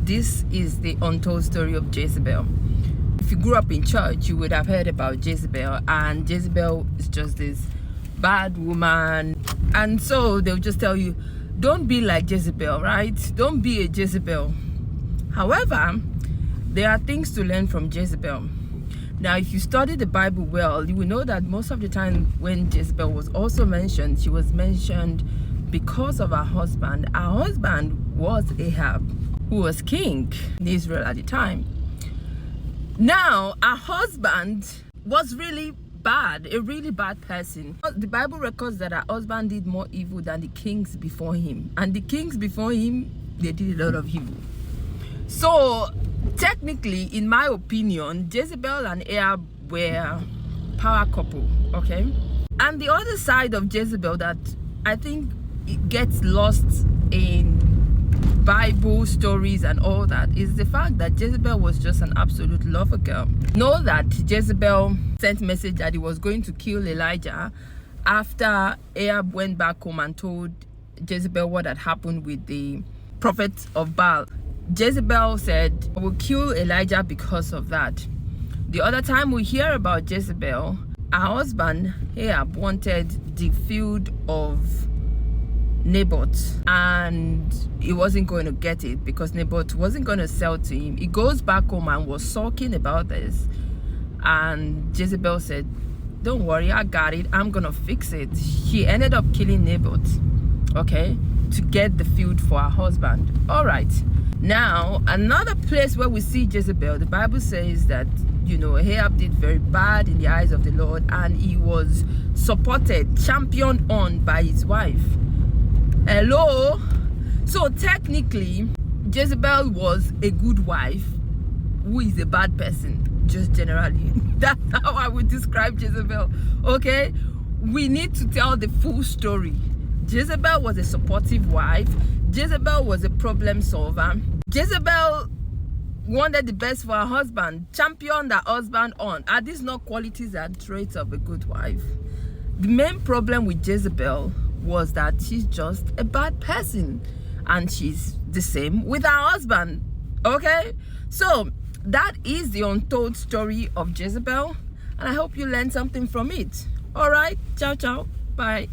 this is the untold story of Jezebel. If you grew up in church, you would have heard about Jezebel, and Jezebel is just this bad woman. And so they'll just tell you, don't be like Jezebel, right? Don't be a Jezebel. However, there are things to learn from Jezebel. Now, if you study the Bible well, you will know that most of the time when Jezebel was also mentioned, she was mentioned because of her husband. Her husband was Ahab, who was king in Israel at the time. Now, her husband was really bad, a really bad person. The Bible records that her husband did more evil than the kings before him. And the kings before him, they did a lot of evil. So, technically, in my opinion, Jezebel and Ahab were power couple, okay? And the other side of Jezebel that I think it gets lost in Bible stories and all that is the fact that Jezebel was just an absolute lover girl. Know that Jezebel sent message that he was going to kill Elijah after Ahab went back home and told Jezebel what had happened with the prophet of Baal. Jezebel said, I will kill Elijah because of that. The other time we hear about Jezebel, her husband Ahab wanted the field of Naboth, and he wasn't going to get it because Naboth wasn't going to sell to him. He goes back home and was sulking about this, and Jezebel said, don't worry, I got it, I'm gonna fix it. She ended up killing Naboth, okay, to get the field for her husband. All right, now another place where we see Jezebel, the Bible says that, you know, Ahab did very bad in the eyes of the Lord, and he was supported, championed on by his wife. Hello? So technically, Jezebel was a good wife who is a bad person, just generally. That's how I would describe Jezebel, okay? We need to tell the full story. Jezebel was a supportive wife. Jezebel was a problem solver. Jezebel wanted the best for her husband, championed her husband on. Are these not qualities and traits of a good wife? The main problem with Jezebel was that she's just a bad person, and she's the same with her husband, okay? So that is the untold story of Jezebel, and I hope you learned something from it. All right, ciao ciao, bye.